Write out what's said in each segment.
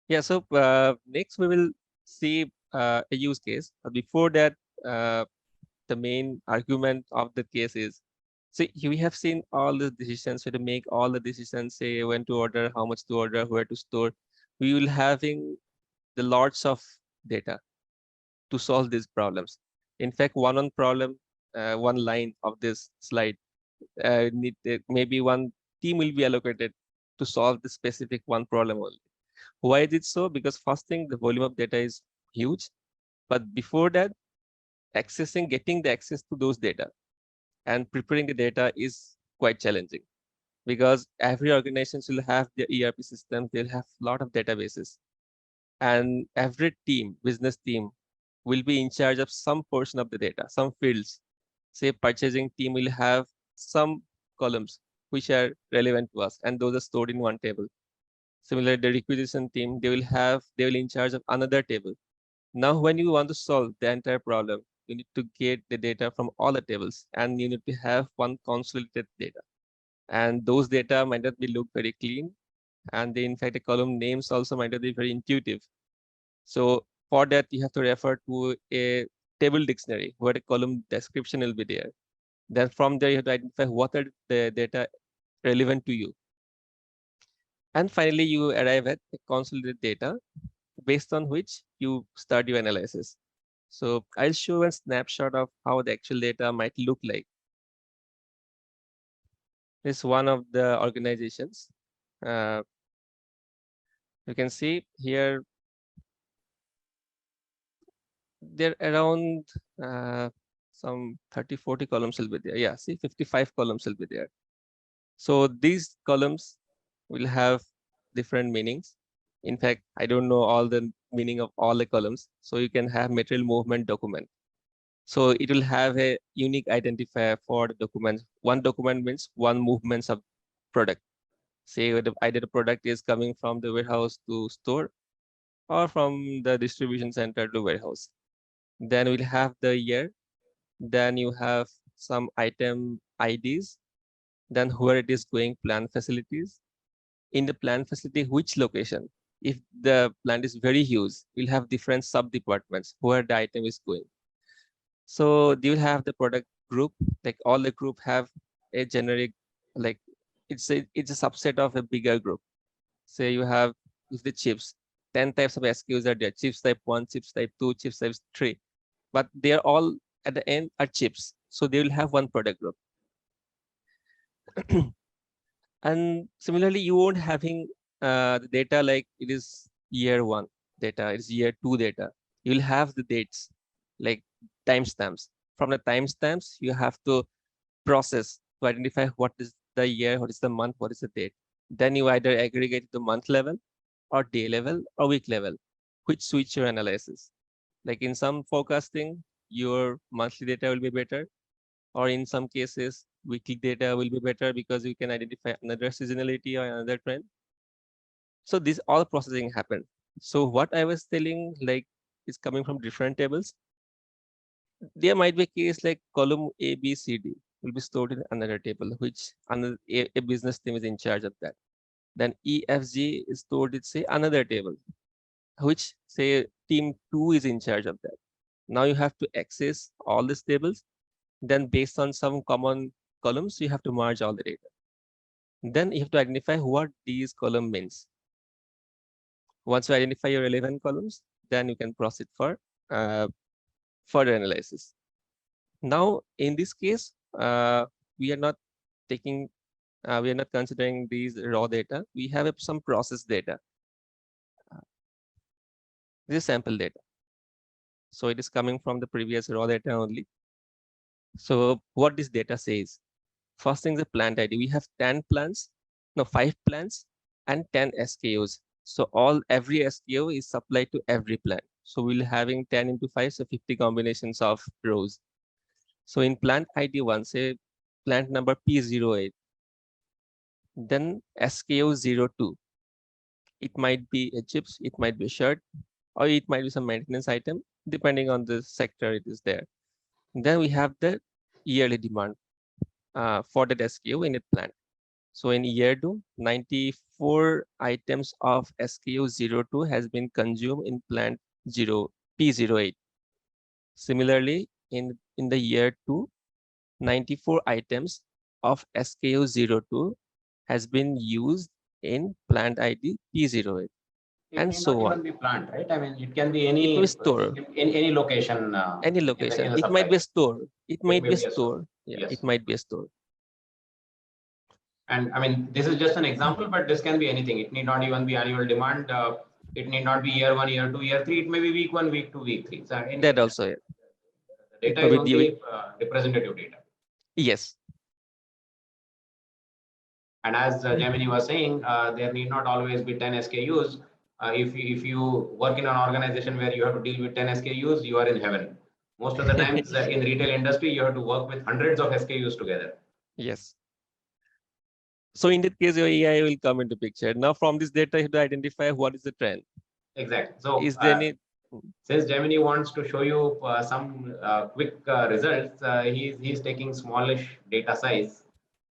Yeah, so next we will see a use case. Before that, uh, the main argument of the case is, see, we have seen all the decisions, so to make all the decisions, say when to order, how much to order, where to store, we will having the lots of data to solve these problems. In fact, one problem, one line of this slide, maybe one team will be allocated to solve the specific one problem only. Why is it so? Because first thing, the volume of data is huge, but before that, getting the access to those data and preparing the data is quite challenging, because every organization will have their ERP system, they'll have a lot of databases, and every team, business team, will be in charge of some portion of the data, some fields. Say purchasing team will have some columns which are relevant to us, and those are stored in one table. Similarly, the requisition team, they will in charge of another table. Now, when you want to solve the entire problem, you need to get the data from all the tables, and you need to have one consolidated data. And those data might not be look very clean, and they, in fact, the column names also might not be very intuitive. So for that, you have to refer to a table dictionary where the column description will be there. Then from there, you have to identify what are the data relevant to you. And finally, you arrive at a consolidated data based on which you start your analysis. So I'll show a snapshot of how the actual data might look like. This is one of the organizations. Uh, you can see here, there around some 30, 40 columns will be there. Yeah, see, 55 columns will be there. So these columns will have different meanings. In fact, I don't know all the meaning of all the columns. So you can have material movement document. So it will have a unique identifier for the documents. One document means one movements of product. Say either the product is coming from the warehouse to store or from the distribution center to warehouse. Then we'll have the year. Then you have some item IDs. Then where it is going, plant facilities. In the plant facility, which location? If the plant is very huge, we'll have different sub departments where the item is going. So you will have the product group, like all the group have a generic, like it's a subset of a bigger group. Say you have, if the chips, 10 types of SKUs are there, chips type 1, chips type 2, chips type 3, but they're all at the end are chips. So they will have one product group. And similarly, you won't having the data like it is year 1 data, it's year 2 data. You will have the dates like timestamps. From the timestamps, you have to process to identify what is the year, what is the month, what is the date. Then you either aggregate the month level or day level or week level, which suits your analysis. Like in some forecasting, your monthly data will be better, or in some cases, weekly data will be better because you can identify another seasonality or another trend. So this all processing happened. So what I was telling, like, is coming from different tables. There might be a case like column A, B, C, D will be stored in another table, which another a business team is in charge of that. Then E, F, G is stored in, say, another table, which, say, team 2 is in charge of that. Now you have to access all these tables. Then based on some common columns, you have to merge all the data. Then you have to identify what these column means. Once you identify your relevant columns, then you can proceed for further analysis. Now, in this case, we are not taking, we are not considering these raw data. We have some process data. This is sample data. So it is coming from the previous raw data only. So what this data says, first thing is the plant ID. We have 10 plants, no, 5 plants and 10 SKUs. So every SKU is supplied to every plant. So we'll having 10 into 5, so 50 combinations of rows. So in plant ID 1, say plant number P08, then SKU 02. It might be a chips, it might be a shirt, or it might be some maintenance item, depending on the sector it is there. Then we have the yearly demand for that SKU in a plant. So in year 2, 94 items of SKU 02 has been consumed in plant 0 P08. Similarly, in the year 2, 94 items of SKU 02 has been used in plant ID P08, It and need not so on. even be plant, right? I mean, it can be It may be any store, any location any in location. the It might supply be a chain. store. It It might may be a be a store. store. Yeah, Yes. it might be a store. And I mean, this is just an example, but this can be anything. It need not even be annual demand. It need not be year 1, year 2, year 3. It may be week 1, week 2, week 3. So That anything. also, yeah. The It data may is be the, only representative data. yes. And as Gemini was saying, there need not always be 10 SKUs. If you work in an organization where you have to deal with 10 SKUs, you are in heaven. Most of the times in retail industry, you have to work with hundreds of SKUs together. Yes. So in that case, your AI will come into picture. Now from this data, you have to identify what is the trend. Exactly. So Is there any? since Gemini wants to show you some quick results, he's taking smallish data size,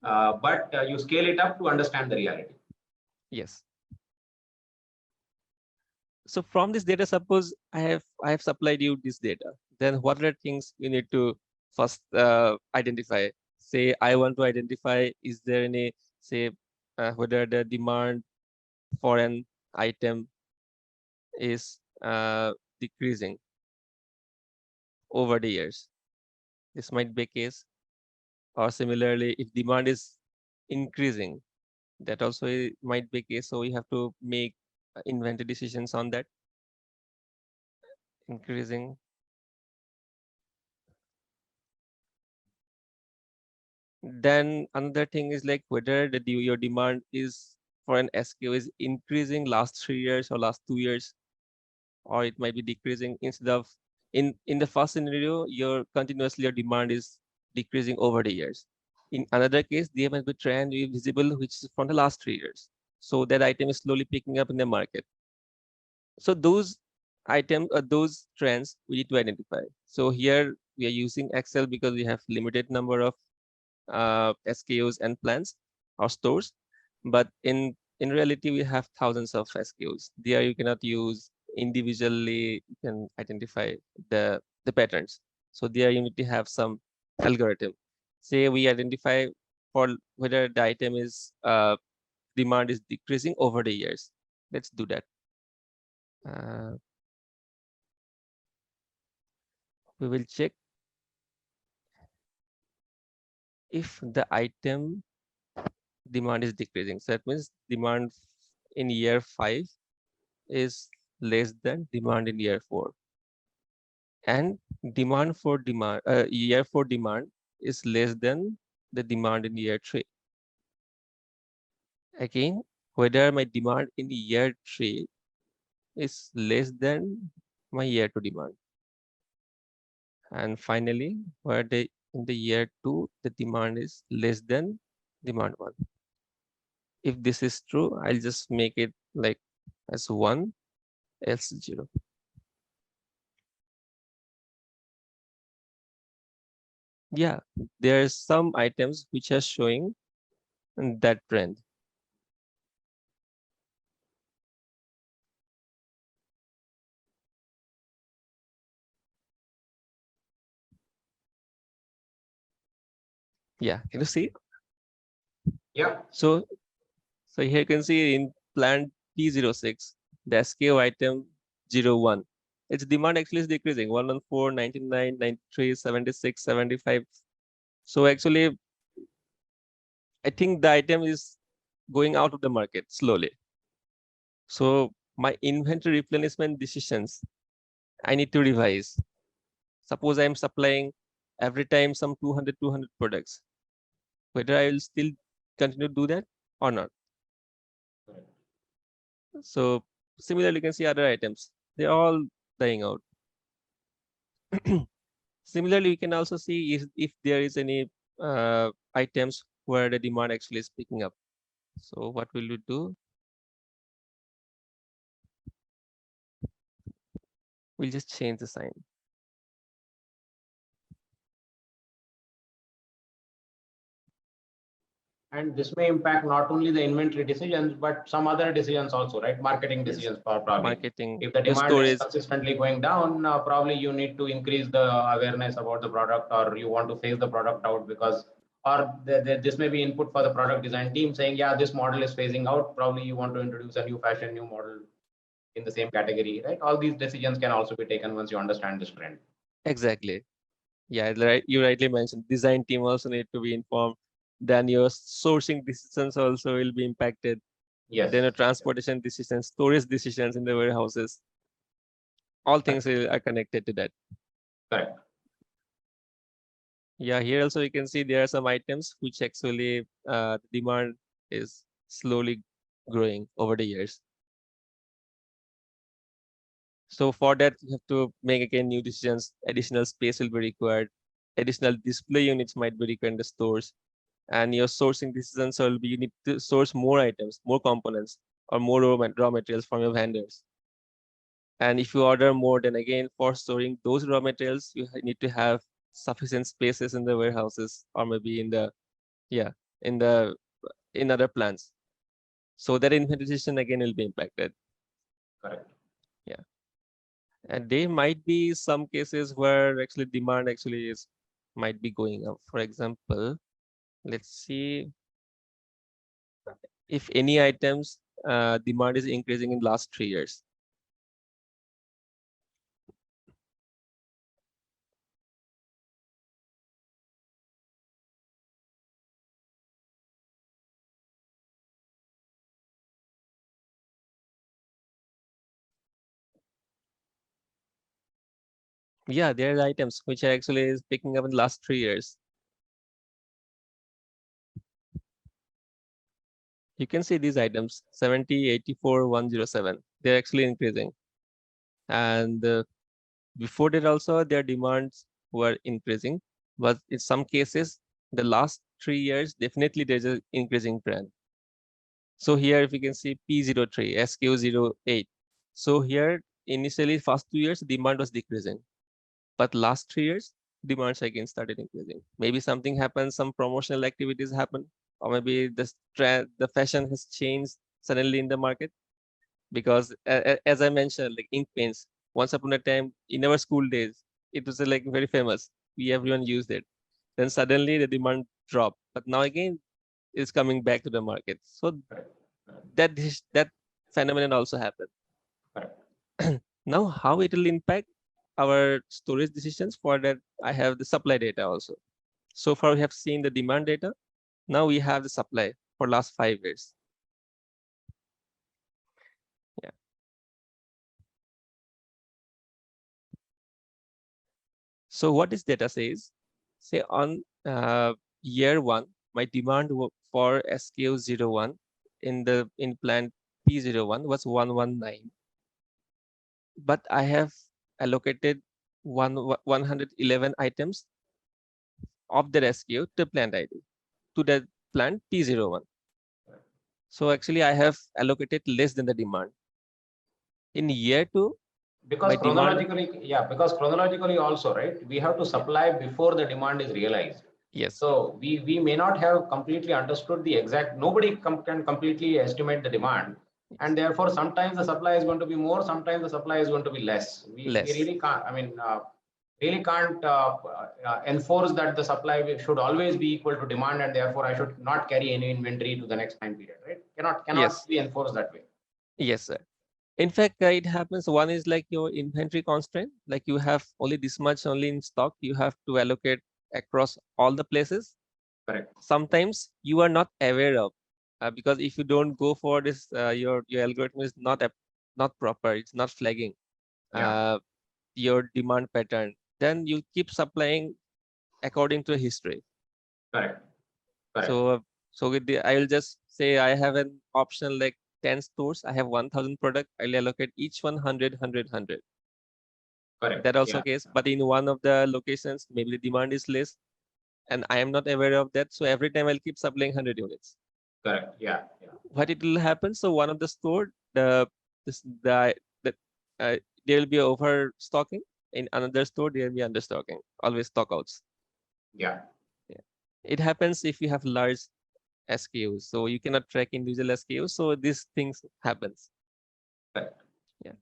but you scale it up to understand the reality. Yes. So from this data, suppose I have supplied you this data. Then what are the things you need to first identify? Say I want to identify, is there any, say, whether the demand for an item is decreasing over the years. This might be a case. Or similarly, if demand is increasing, that also might be a case. So we have to make inventory decisions on that. Increasing. Then another thing is like whether your demand is for an SKU is increasing last 3 years or last 2 years, or it might be decreasing instead of in the first scenario, your demand is decreasing over the years. In another case, there might be trend visible which is from the last 3 years. So that item is slowly picking up in the market. So those items or those trends we need to identify. So here we are using Excel because we have limited number of SKUs and plans or stores, but in reality we have thousands of SKUs. There you cannot use individually. You can identify the patterns. So there you need to have some algorithm. Say we identify for whether the item is demand is decreasing over the years. Let's do that. We will check if the item demand is decreasing. So that means demand in year 5 is less than demand in year 4. And year 4 demand is less than the demand in year 3. Again, whether my demand in year 3 is less than my year 2 demand. And finally, whether in the year 2, the demand is less than demand 1. If this is true, I'll just make it like as 1, else 0. Yeah, there are some items which are showing that trend. Yeah, can you see? Yeah. So here you can see in plant P06, the SKU item 01. Its demand actually is decreasing 114, 99, 93, 76, 75. So actually, I think the item is going out of the market slowly. So my inventory replenishment decisions, I need to revise. Suppose I'm supplying every time some 200 products, whether I will still continue to do that or not. So similarly, you can see other items, they're all dying out. Similarly, we can also see if there is any items where the demand actually is picking up. So what will we do? We'll just change the sign. And this may impact not only the inventory decisions, but some other decisions also, right? Marketing Yes, decisions probably. marketing, If the your demand is storage. consistently going down, probably you need to increase the awareness about the product, or you want to phase the product out because, or this may be input for the product design team saying, yeah, this model is phasing out. Probably you want to introduce a new fashion, new model in the same category, right? All these decisions can also be taken once you understand this trend. Exactly. Yeah, right. You rightly mentioned design team also need to be informed. Then your sourcing decisions also will be impacted. Yes. Then your transportation decisions, storage decisions in the warehouses. All things are connected to that. Correct. Yeah, here also you can see there are some items which actually demand is slowly growing over the years. So for that, you have to make again new decisions. Additional space will be required. Additional display units might be required in the stores. And your sourcing decisions will be you need to source more items, more components, or more raw materials from your vendors. And if you order more, then again for storing those raw materials, you need to have sufficient spaces in the warehouses or maybe in the in the in other plants. So that inventory decision again will be impacted. Correct. Yeah. And there might be some cases where actually demand actually is might be going up. For example, let's see if any items demand is increasing in last 3 years. Yeah, there are items which are actually is picking up in the last 3 years. You can see these items 70, 84, 107. They're actually increasing. And before that also their demands were increasing. But in some cases, the last 3 years, definitely there's an increasing trend. So here if you can see P03, SQ08. So here initially first 2 years, demand was decreasing. But last 3 years, demands again started increasing. Maybe something happens, some promotional activities happen, or maybe the fashion has changed suddenly in the market. Because as I mentioned, like ink pens, once upon a time in our school days, it was like very famous. Everyone used it. Then suddenly the demand dropped, but now again it's coming back to the market. So that phenomenon also happened. Correct. Now, how it will impact our storage decisions? For that, I have the supply data also. So far, we have seen the demand data. Now we have the supply for last 5 years. Yeah. So what this data says, say on year one, my demand for SKU01 in plant P01 was 119, but I have allocated 111 items of the SKU to plant ID to the plant P01. So actually, I have allocated less than the demand. In year two, Because my demand, chronologically also, right, we have to yeah, supply before the demand is realized. yes, So we may not have completely understood the exact, nobody can completely estimate the demand. yes, And therefore, sometimes the supply is going to be more, sometimes the supply is going to be less. We less, really can't, really can't enforce that the supply should always be equal to demand, and therefore I should not carry any inventory to the next time period, right? Cannot yes, be enforced that way. yes, sir. In fact, it happens. One is like your inventory constraint, like you have only this much only in stock, you have to allocate across all the places. Correct. Sometimes you are not aware of, because if you don't go for this, your algorithm is not proper, it's not flagging Yeah. uh, your demand pattern. Then you keep supplying according to history. Correct. Correct. So, so with the, I will just say I have an option like 10 stores. I have 1,000 product. I'll allocate each one 100. Correct. That also Yeah. case, but in one of the locations, maybe the demand is less, and I am not aware of that. So every time I'll keep supplying 100 units. Correct. Yeah. Yeah. What it will happen? So one of the store, the there will be overstocking. In another store, there will be understocking. Always stockouts. Yeah. Yeah. It happens if you have large SKUs. So you cannot track individual SKUs. So these things happens. Correct. Yeah.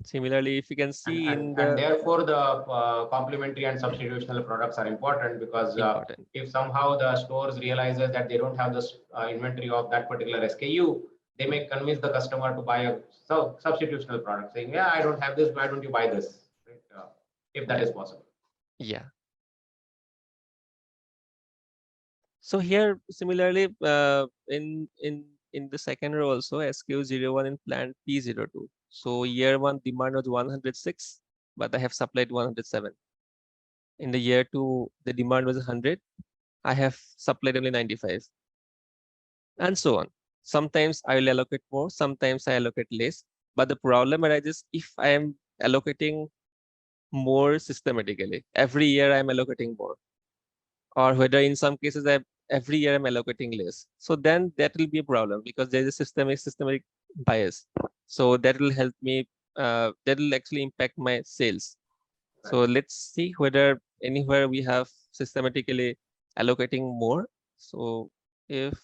Similarly, if you can see in the therefore the complementary and substitutional products are important, because important. if somehow the stores realizes that they don't have the inventory of that particular SKU, they may convince the customer to buy a substitutional product, saying, yeah, I don't have this, why don't you buy this? Right? If that Yeah. is possible. Yeah. So here, similarly, in the second row also, SKU01 in plant P02. So year one demand was 106, but I have supplied 107. In the year two, the demand was 100. I have supplied only 95, and so on. Sometimes I will allocate more, sometimes I allocate less. But the problem arises if I am allocating more systematically. Every year I'm allocating more, or whether in some cases every year I'm allocating less. So then that will be a problem, because there is a systemic bias. So that will help me. That will actually impact my sales. So let's see whether anywhere we have systematically allocating more. So if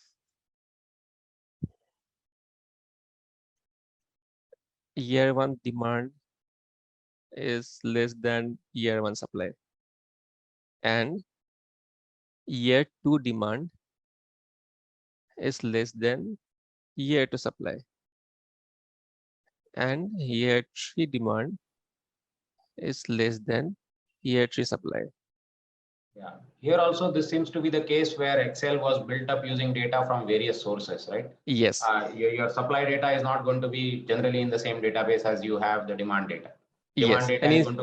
year one demand is less than year one supply, and year two demand is less than year two supply, and year three demand is less than year three supply. Yeah. Here also, this seems to be the case where Excel was built up using data from various sources, right? Yes. Your supply data is not going to be generally in the same database as you have the demand data. Demand Yes. data And is in,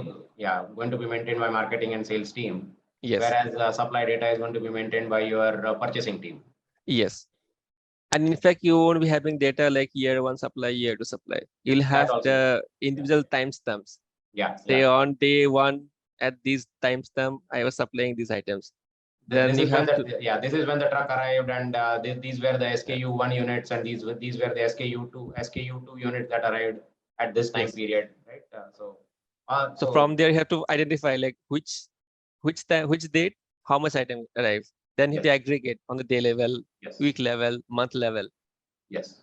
going to be maintained by marketing and sales team, yes. whereas supply data is going to be maintained by your purchasing team. Yes. And in fact, you won't be having data like year one supply, year two supply. You'll That have also. the Yeah. individual timestamps. Yeah. Say Yeah. on day one at this timestamp, I was supplying these items. Then This you is when have to. this is when the truck arrived, and these were the Yeah. SKU 1 units, and these were the SKU 2 units that arrived at this time Yes. period, right? So So from there, you have to identify like which time, which date, how much item arrives. Then you have yes, to aggregate on the day level, yes, week level, month level. yes.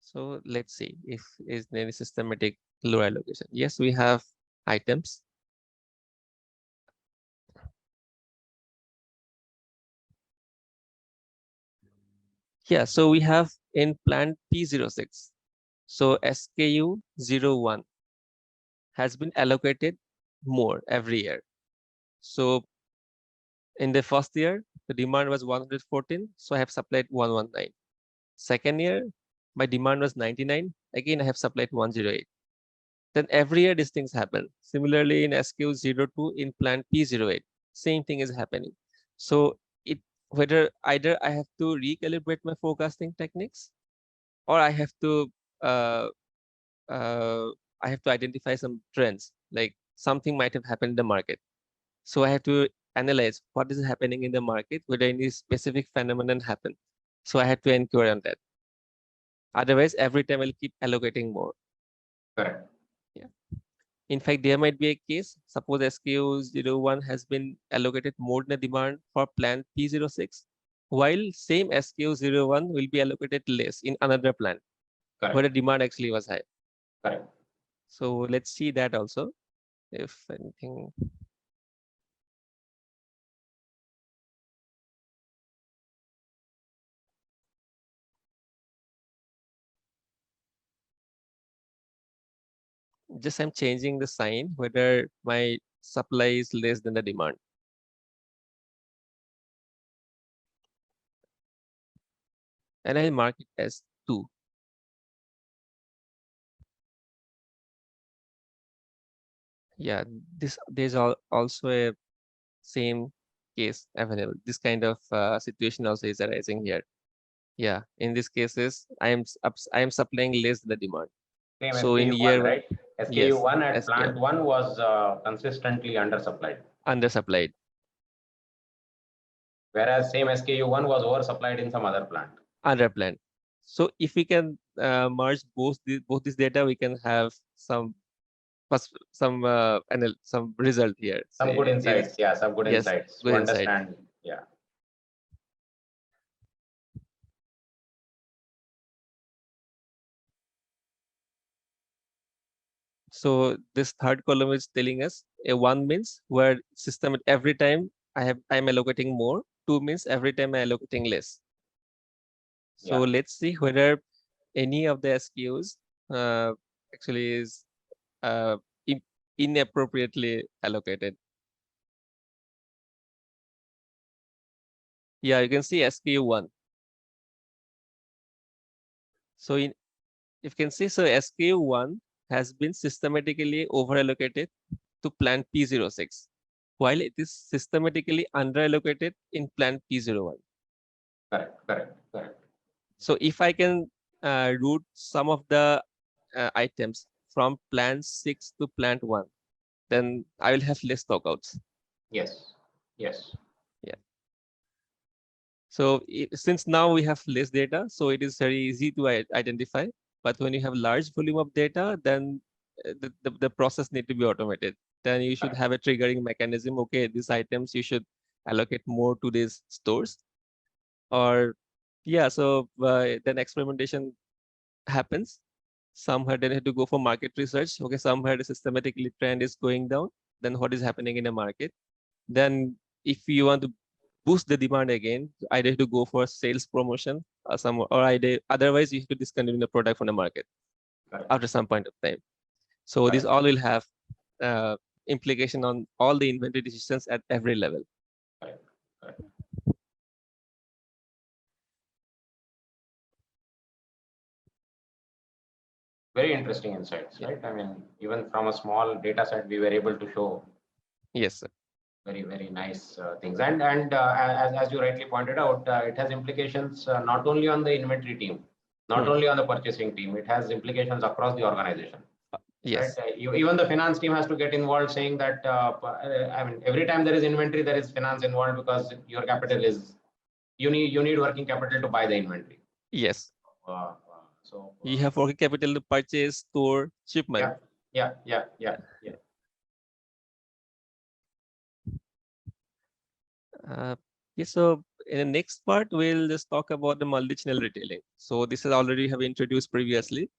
So let's see if is there any systematic low allocation. Yes, we have items. Yeah, so we have in plant P06. So SKU01 has been allocated more every year. So in the first year, the demand was 114, so I have supplied 119. Second year, my demand was 99. Again, I have supplied 108. Then every year these things happen. Similarly, in SKU02 in plant P08, same thing is happening. So it whether either I have to recalibrate my forecasting techniques, or uh, uh, I have to identify some trends, like something might have happened in the market. So I have to analyze what is happening in the market, whether any specific phenomenon happen. So I have to inquire on that. Otherwise, every time I'll keep allocating more. Correct. Yeah. In fact, there might be a case, suppose SKU01 has been allocated more than the demand for plant P06, while same SKU01 will be allocated less in another plant, where the Correct. demand actually was high. Correct. So let's see that also, if anything. Just I'm changing the sign, whether my supply is less than the demand. And I'll mark it as 2. Yeah, there's also a same case available. This kind of situation also is arising here. Yeah, in these cases, I am supplying less than the demand. Same So in SKU year 1, one, right? SKU yes, 1 at SKF plant 1 was consistently undersupplied, undersupplied, whereas same SKU 1 was oversupplied in some other plant. underplanned. So if we can merge both this data, we can have some some result here. Some good insights. Yeah, some good yes, insights to good insight. understand. Yeah. So this third column is telling us a one means where system every time I'm allocating more. Two means every time I'm allocating less. So Yeah. let's see whether any of the SKUs actually is uh, in, inappropriately allocated. Yeah, you can see SKU1. So if you can see, so SKU1 has been systematically over-allocated to plant P06, while it is systematically under-allocated in plant P01. Correct. Correct. Correct. So if I can route some of the items from plant 6 to plant 1, then I will have less stockouts. Yes. Yes. Yeah. So since now we have less data, so it is very easy to identify. But when you have large volume of data, then the process need to be automated. Then you should have a triggering mechanism. Okay, these items you should allocate more to these stores. Or yeah, so then experimentation happens. Somewhere they need to go for market research. Okay, somewhere the systematically trend is going down. Then what is happening in the market? Then if you want to boost the demand again, either to go for sales promotion or otherwise you have to discontinue the product from the market after some point of time. So this all will have uh, implication on all the inventory decisions at every level. Correct. Correct. Very interesting insights, right? I mean, even from a small data set, we were able to show Yes, sir. very nice things. And as you rightly pointed out, it has implications not only on the inventory team, not only on the purchasing team. It has implications across the organization. Right? Yes. Even the finance team has to get involved, saying that I mean, every time there is inventory, there is finance involved because your capital is you need working capital to buy the inventory. Yes. Uh, so You have working capital to purchase, store, shipment. Yeah. Yes, so in the next part, we'll just talk about the multi-channel retailing. So this is already have introduced previously.